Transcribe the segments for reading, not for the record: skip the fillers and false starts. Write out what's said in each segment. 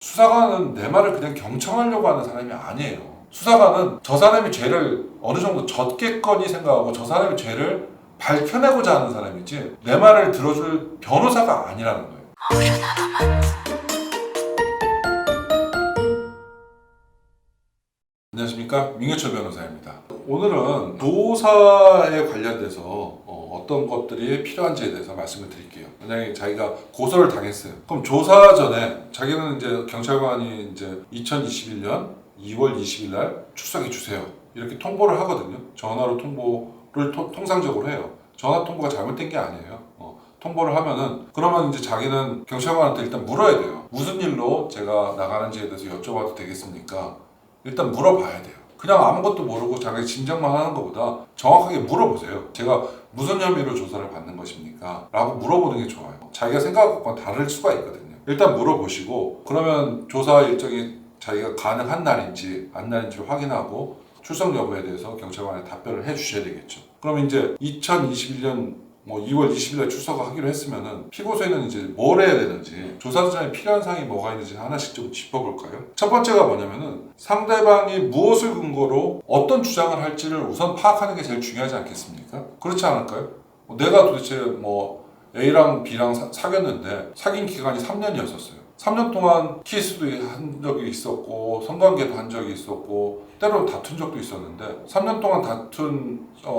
수사관은 내 말을 그냥 경청하려고 하는 사람이 아니에요. 수사관은 저 사람이 죄를 어느 정도 졌겠거니 생각하고 저 사람의 죄를 밝혀내고자 하는 사람이지 내 말을 들어줄 변호사가 아니라는 거예요. 안녕하십니까, 민규철 변호사입니다. 오늘은 조사에 관련돼서 어떤 것들이 필요한지에 대해서 말씀을 드릴게요. 만약에 자기가 고소를 당했어요. 그럼 조사 전에 자기는 이제 경찰관이 이제 2021년 2월 20일 날 출석해 주세요, 이렇게 통보를 하거든요. 전화로 통보를 통상적으로 해요. 전화 통보가 잘못된 게 아니에요. 통보를 하면은 그러면 이제 자기는 경찰관한테 일단 물어야 돼요. 무슨 일로 제가 나가는지에 대해서 여쭤봐도 되겠습니까? 일단 물어봐야 돼요. 그냥 아무것도 모르고 자기 짐작만 하는 것보다 정확하게 물어보세요. 제가 무슨 혐의로 조사를 받는 것입니까? 라고 물어보는 게 좋아요. 자기가 생각한 것과 다를 수가 있거든요. 일단 물어보시고, 그러면 조사 일정이 자기가 가능한 날인지 안 날인지를 확인하고 출석 여부에 대해서 경찰관에 답변을 해 주셔야 되겠죠. 그럼 이제 2021년 2월 20일 날 출석하기로 했으면은 피고소인은 이제 뭘 해야 되는지, 조사전에 필요한 사항이 뭐가 있는지 하나씩 좀 짚어볼까요? 첫 번째가 뭐냐면은 상대방이 무엇을 근거로 어떤 주장을 할지를 우선 파악하는 게 제일 중요하지 않겠습니까? 그렇지 않을까요? 내가 도대체 A랑 B랑 사귀었는데 사귄 기간이 3년이었었어요. 3년 동안 키스도 한 적이 있었고 성관계도 한 적이 있었고 때로는 다툰 적도 있었는데 3년 동안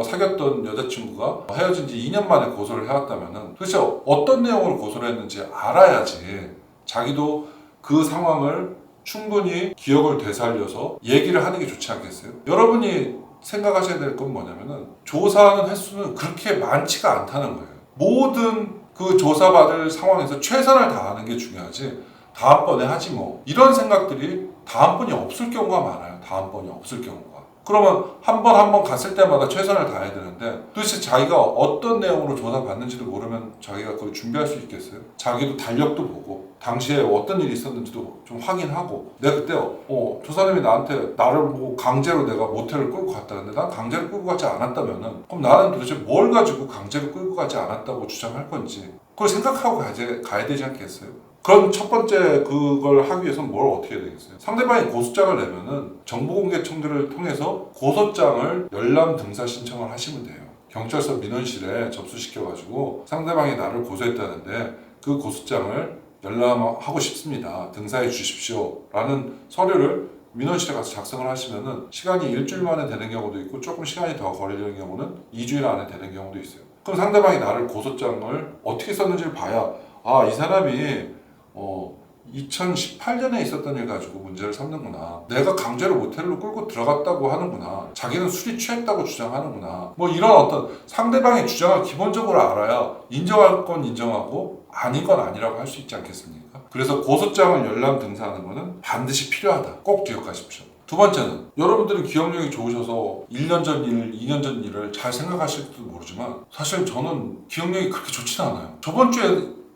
사귀었던 여자친구가 헤어진 지 2년 만에 고소를 해왔다면 도대체 어떤 내용으로 고소를 했는지 알아야지 자기도 그 상황을 충분히 기억을 되살려서 얘기를 하는 게 좋지 않겠어요? 여러분이 생각하셔야 될 건 뭐냐면은 조사하는 횟수는 그렇게 많지가 않다는 거예요. 모든 그 조사받을 상황에서 최선을 다하는 게 중요하지 다음번에 하지 뭐, 이런 생각들이 다음번이 없을 경우가 많아요. 다음번이 없을 경우가. 그러면 한 번 갔을 때마다 최선을 다해야 되는데 도대체 자기가 어떤 내용으로 조사받는지도 모르면 자기가 그걸 준비할 수 있겠어요? 자기도 달력도 보고 당시에 어떤 일이 있었는지도 좀 확인하고, 내가 그때 저 사람이 나를 강제로 내가 모텔을 끌고 갔다는데 난 강제로 끌고 가지 않았다면은 그럼 나는 도대체 뭘 가지고 강제로 끌고 가지 않았다고 주장할 건지 그걸 생각하고 가야 되지 않겠어요? 그런 첫 번째 그걸 하기 위해서는 뭘 어떻게 해야 되겠어요? 상대방이 고소장을 내면은 정보공개청들을 통해서 고소장을 열람 등사 신청을 하시면 돼요. 경찰서 민원실에 접수시켜가지고 상대방이 나를 고소했다는데 그 고소장을 열람하고 싶습니다, 등사해 주십시오 라는 서류를 민원실에 가서 작성을 하시면은 시간이 일주일 만에 되는 경우도 있고 조금 시간이 더 걸리는 경우는 2주일 안에 되는 경우도 있어요. 그럼 상대방이 나를 고소장을 어떻게 썼는지를 봐야 이 사람이 2018년에 있었던 일 가지고 문제를 삼는구나, 내가 강제로 모텔로 끌고 들어갔다고 하는구나, 자기는 술이 취했다고 주장하는구나, 이런 어떤 상대방의 주장을 기본적으로 알아야 인정할 건 인정하고 아닌 건 아니라고 할 수 있지 않겠습니까? 그래서 고소장을 열람 등사하는 것은 반드시 필요하다. 꼭 기억하십시오. 두 번째는, 여러분들은 기억력이 좋으셔서 1년 전 일, 2년 전 일을 잘 생각하실지도 모르지만 사실 저는 기억력이 그렇게 좋지는 않아요.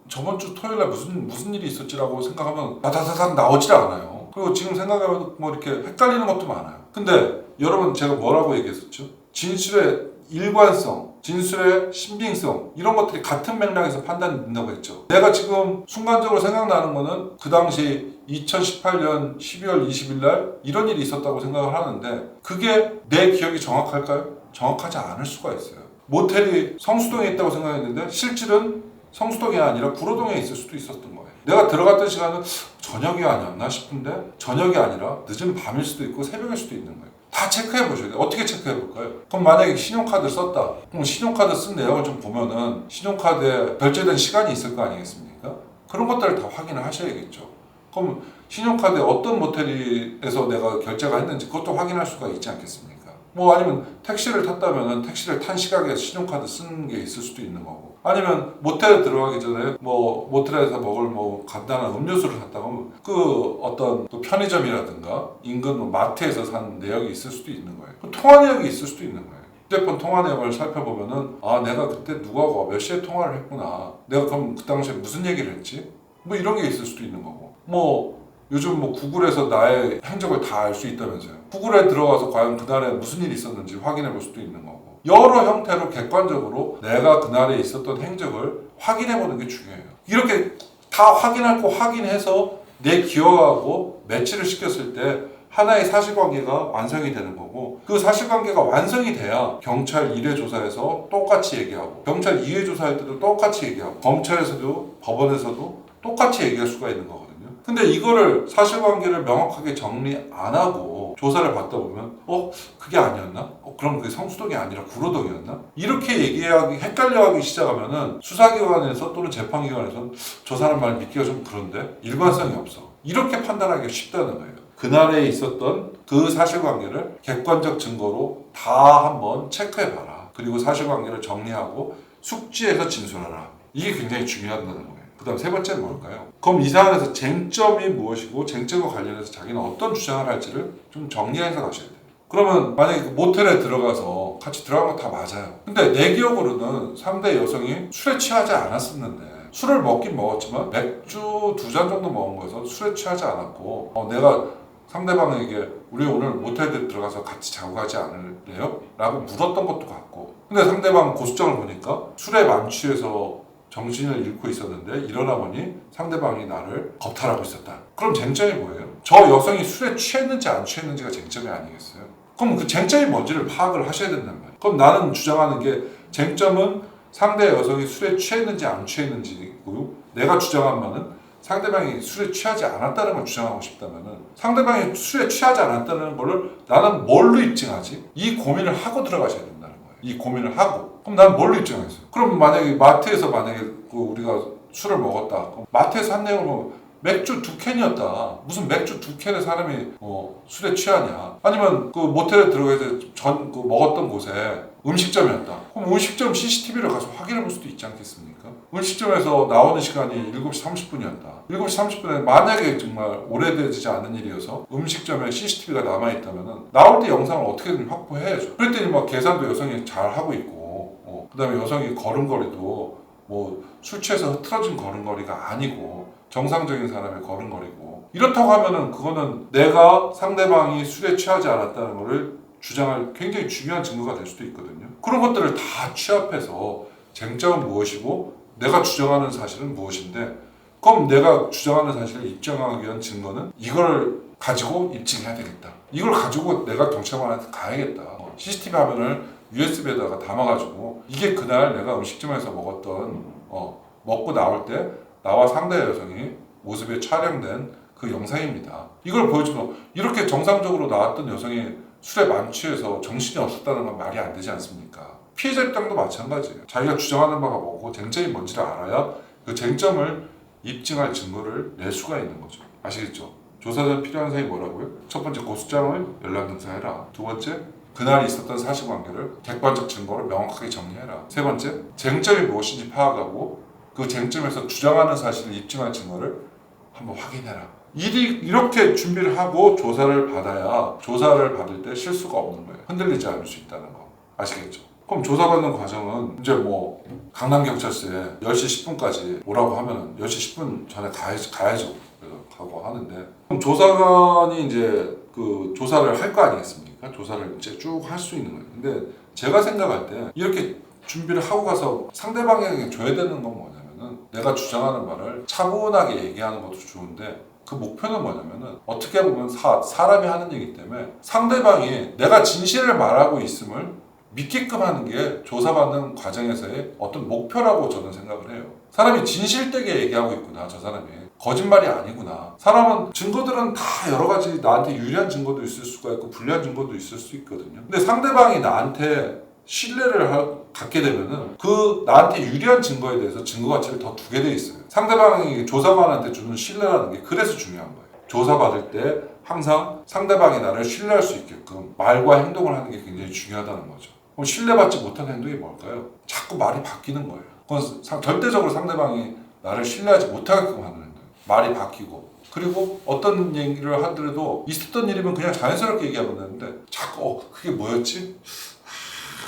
저번 주 토요일 날 무슨 일이 있었지라고 생각하면 다다다닥 나오질 않아요. 그리고 지금 생각하면 이렇게 헷갈리는 것도 많아요. 근데 여러분, 제가 뭐라고 얘기했었죠? 진술의 일관성, 진술의 신빙성, 이런 것들이 같은 맥락에서 판단이 된다고 했죠. 내가 지금 순간적으로 생각나는 거는 그 당시 2018년 12월 20일 날 이런 일이 있었다고 생각을 하는데 그게 내 기억이 정확할까요? 정확하지 않을 수가 있어요. 모텔이 성수동에 있다고 생각했는데 실질은 성수동이 아니라 구로동에 있을 수도 있었던 거예요. 내가 들어갔던 시간은 저녁이 아니었나 싶은데 저녁이 아니라 늦은 밤일 수도 있고 새벽일 수도 있는 거예요. 다 체크해 보셔야 돼요. 어떻게 체크해 볼까요? 그럼 만약에 신용카드를 썼다. 그럼 신용카드 쓴 내용을 좀 보면은 신용카드에 결제된 시간이 있을 거 아니겠습니까? 그런 것들을 다 확인을 하셔야겠죠. 그럼 신용카드에 어떤 모텔에서 내가 결제가 했는지 그것도 확인할 수가 있지 않겠습니까? 아니면 택시를 탔다면 택시를 탄 시각에 신용카드 쓴 게 있을 수도 있는 거고, 아니면 모텔에 들어가기 전에 모텔에서 먹을 간단한 음료수를 샀다고 하면 그 어떤 또 편의점이라든가 인근 마트에서 산 내역이 있을 수도 있는 거예요. 통화 내역이 있을 수도 있는 거예요. 휴대폰 통화 내역을 살펴보면은 내가 그때 누구하고 몇 시에 통화를 했구나, 내가 그럼 그 당시에 무슨 얘기를 했지? 이런 게 있을 수도 있는 거고, 요즘 구글에서 나의 행적을 다 알 수 있다면서요. 구글에 들어가서 과연 그날에 무슨 일이 있었는지 확인해 볼 수도 있는 거고, 여러 형태로 객관적으로 내가 그날에 있었던 행적을 확인해 보는 게 중요해요. 이렇게 다 확인해서 내 기억하고 매치를 시켰을 때 하나의 사실관계가 완성이 되는 거고, 그 사실관계가 완성이 돼야 경찰 1회 조사에서 똑같이 얘기하고, 경찰 2회 조사할 때도 똑같이 얘기하고, 검찰에서도 법원에서도 똑같이 얘기할 수가 있는 거거든요. 근데 이거를 사실관계를 명확하게 정리 안 하고 조사를 받다 보면 그게 아니었나? 그럼 그게 성수동이 아니라 구로동이었나? 이렇게 얘기하기 헷갈려하기 시작하면은 수사기관에서 또는 재판기관에서 저 사람 말 믿기가 좀 그런데 일관성이 없어. 이렇게 판단하기가 쉽다는 거예요. 그날에 있었던 그 사실관계를 객관적 증거로 다 한번 체크해봐라. 그리고 사실관계를 정리하고 숙지해서 진술하라. 이게 굉장히 중요하다는 거예요. 그 다음 세 번째는 뭘까요? 그럼 이 사안에서 쟁점이 무엇이고 쟁점과 관련해서 자기는 어떤 주장을 할지를 좀 정리해서 가셔야 돼요. 그러면 만약에 그 모텔에 들어가서 같이 들어간 거 다 맞아요. 근데 내 기억으로는 상대 여성이 술에 취하지 않았었는데, 술을 먹긴 먹었지만 맥주 2잔 정도 먹은 거여서 술에 취하지 않았고, 내가 상대방에게 우리 오늘 모텔에 들어가서 같이 자고 가지 않을래요? 라고 물었던 것도 같고, 근데 상대방 고소장을 보니까 술에 만취해서 정신을 잃고 있었는데 일어나 보니 상대방이 나를 겁탈하고 있었다. 그럼 쟁점이 뭐예요? 저 여성이 술에 취했는지 안 취했는지가 쟁점이 아니겠어요? 그럼 그 쟁점이 뭔지를 파악을 하셔야 된단 말이에요. 그럼 나는 주장하는 게 쟁점은 상대 여성이 술에 취했는지 안 취했는지고요. 내가 주장한 바는 상대방이 술에 취하지 않았다는 걸 주장하고 싶다면 상대방이 술에 취하지 않았다는 걸 나는 뭘로 입증하지? 이 고민을 하고 들어가셔야 된다는 거예요. 이 고민을 하고. 그럼 난 뭘로 입증하겠어요? 그럼 만약에 마트에서 우리가 술을 먹었다. 마트에서 산 내용을 보면 맥주 2캔이었다. 무슨 맥주 2캔에 사람이 술에 취하냐? 아니면 그 모텔에 들어가서 먹었던 곳에 음식점이었다. 그럼 음식점 CCTV를 가서 확인해 볼 수도 있지 않겠습니까? 음식점에서 나오는 시간이 7시 30분이었다. 7시 30분에 만약에 정말 오래되지 않은 일이어서 음식점에 CCTV가 남아있다면 나올 때 영상을 어떻게든 확보해야죠. 그랬더니 막 계산도 여성이 잘 하고 있고, 그 다음에 여성이 걸음걸이도 술 취해서 흐트러진 걸음걸이가 아니고 정상적인 사람의 걸음걸이고, 이렇다고 하면은 그거는 내가 상대방이 술에 취하지 않았다는 것을 주장할 굉장히 중요한 증거가 될 수도 있거든요. 그런 것들을 다 취합해서 쟁점은 무엇이고 내가 주장하는 사실은 무엇인데, 그럼 내가 주장하는 사실을 입증하기 위한 증거는 이걸 가지고 입증해야 되겠다. 이걸 가지고 내가 경찰관한테 가야겠다. CCTV 화면을 USB에다가 담아가지고 이게 그날 내가 음식점에서 먹고 나올 때 나와 상대 여성이 모습에 촬영된 그 영상입니다. 이걸 보여주면 이렇게 정상적으로 나왔던 여성이 술에 만취해서 정신이 없었다는 건 말이 안 되지 않습니까? 피해자 입장도 마찬가지예요. 자기가 주장하는 바가 뭐고 쟁점이 뭔지를 알아야 그 쟁점을 입증할 증거를 낼 수가 있는 거죠. 아시겠죠? 조사 전 필요한 사항이 뭐라고요? 첫 번째, 고소장을 연락 등사해라. 두 번째, 그날 있었던 사실관계를 객관적 증거로 명확하게 정리해라. 세 번째, 쟁점이 무엇인지 파악하고 그 쟁점에서 주장하는 사실을 입증할 증거를 한번 확인해라. 이렇게 준비를 하고 조사를 받아야 조사를 받을 때 실수가 없는 거예요. 흔들리지 않을 수 있다는 거. 아시겠죠? 그럼 조사받는 과정은 이제 강남경찰서에 10시 10분까지 오라고 하면 10시 10분 전에 가야죠. 그래서 가고 하는데, 그럼 조사관이 이제 그 조사를 할 거 아니겠습니까? 조사를 이제 쭉 할 수 있는 거예요. 근데 제가 생각할 때 이렇게 준비를 하고 가서 상대방에게 줘야 되는 건 뭐냐면은, 내가 주장하는 말을 차분하게 얘기하는 것도 좋은데 그 목표는 뭐냐면은, 어떻게 보면 사람이 하는 얘기 때문에 상대방이 내가 진실을 말하고 있음을 믿게끔 하는 게 조사받는 과정에서의 어떤 목표라고 저는 생각을 해요. 사람이 진실되게 얘기하고 있구나, 저 사람이 거짓말이 아니구나. 사람은 증거들은 다 여러 가지 나한테 유리한 증거도 있을 수가 있고 불리한 증거도 있을 수 있거든요. 근데 상대방이 나한테 신뢰를 갖게 되면은 그 나한테 유리한 증거에 대해서 증거 가치를 더 두게 돼 있어요. 상대방이 조사관한테 주는 신뢰라는 게 그래서 중요한 거예요. 조사받을 때 항상 상대방이 나를 신뢰할 수 있게끔 말과 행동을 하는 게 굉장히 중요하다는 거죠. 그럼 신뢰받지 못하는 행동이 뭘까요? 자꾸 말이 바뀌는 거예요. 그건 절대적으로 상대방이 나를 신뢰하지 못하게끔 하는 행동. 말이 바뀌고, 그리고 어떤 얘기를 하더라도 있었던 일이면 그냥 자연스럽게 얘기하면 되는데 자꾸 그게 뭐였지?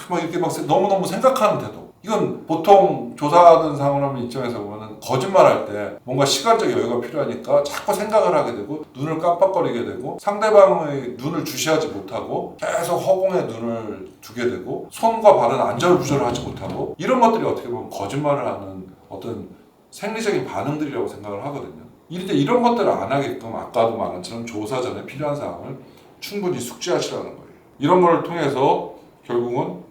이렇게 너무너무 생각하는 태도. 이건 보통 조사하는 사람 입장에서 보면 거짓말할 때 뭔가 시간적 여유가 필요하니까 자꾸 생각을 하게 되고 눈을 깜빡거리게 되고 상대방의 눈을 주시하지 못하고 계속 허공에 눈을 두게 되고 손과 발은 안절부절하지 못하고, 이런 것들이 어떻게 보면 거짓말을 하는 어떤 생리적인 반응들이라고 생각을 하거든요. 이런 것들을 안 하게끔 아까도 말한 것처럼 조사 전에 필요한 사항을 충분히 숙지하시라는 거예요. 이런 걸 통해서 결국은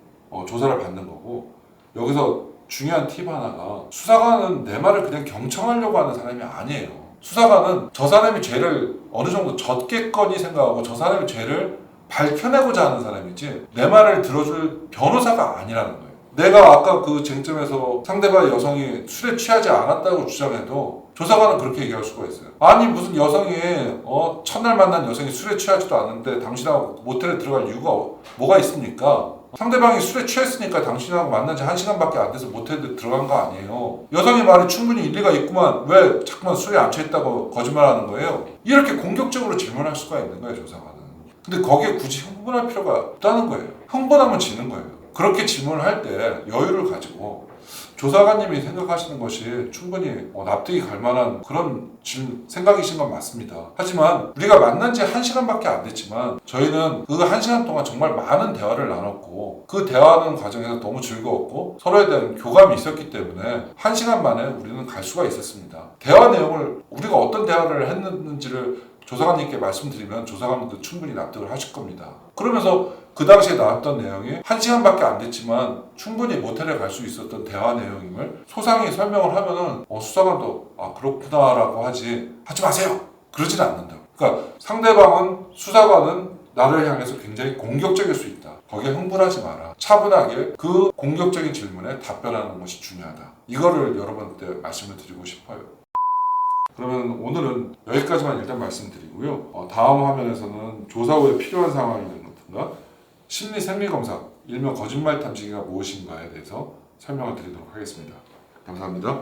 조사를 받는 거고, 여기서 중요한 팁 하나가, 수사관은 내 말을 그냥 경청하려고 하는 사람이 아니에요. 수사관은 저 사람이 죄를 어느 정도 졌겠거니 생각하고 저 사람의 죄를 밝혀내고자 하는 사람이지 내 말을 들어줄 변호사가 아니라는 거예요. 내가 아까 그 쟁점에서 상대방 여성이 술에 취하지 않았다고 주장해도 조사관은 그렇게 얘기할 수가 있어요. 아니 무슨 여성이 첫날 만난 여성이 술에 취하지도 않는데 당신하고 모텔에 들어갈 이유가 뭐가 있습니까? 상대방이 술에 취했으니까 당신하고 만난 지 1시간밖에 안 돼서 모텔에 들어간 거 아니에요. 여성의 말이 충분히 일리가 있구만, 왜 자꾸만 술에 안 취했다고 거짓말하는 거예요? 이렇게 공격적으로 질문할 수가 있는 거예요, 조사관은. 근데 거기에 굳이 흥분할 필요가 없다는 거예요. 흥분하면 지는 거예요. 그렇게 질문을 할 때 여유를 가지고 조사관님이 생각하시는 것이 충분히 납득이 갈 만한 그런 생각이신 건 맞습니다. 하지만 우리가 만난 지 1시간밖에 안 됐지만 저희는 그 1시간 동안 정말 많은 대화를 나눴고, 그 대화하는 과정에서 너무 즐거웠고 서로에 대한 교감이 있었기 때문에 1시간 만에 우리는 갈 수가 있었습니다. 대화 내용을 우리가 어떤 대화를 했는지를 조사관님께 말씀드리면 조사관님도 충분히 납득을 하실 겁니다. 그러면서 그 당시에 나왔던 내용이 1시간밖에 안 됐지만 충분히 모텔에 갈 수 있었던 대화 내용임을 소상히 설명을 하면은 수사관도 그렇구나 라고 하지 마세요! 그러진 않는다. 그러니까 상대방은, 수사관은 나를 향해서 굉장히 공격적일 수 있다. 거기에 흥분하지 마라. 차분하게 그 공격적인 질문에 답변하는 것이 중요하다. 이거를 여러분한테 말씀을 드리고 싶어요. 그러면 오늘은 여기까지만 일단 말씀드리고요. 다음 화면에서는 조사 후에 필요한 상황이라든가 심리 생리검사, 일명 거짓말 탐지기가 무엇인가에 대해서 설명을 드리도록 하겠습니다. 감사합니다.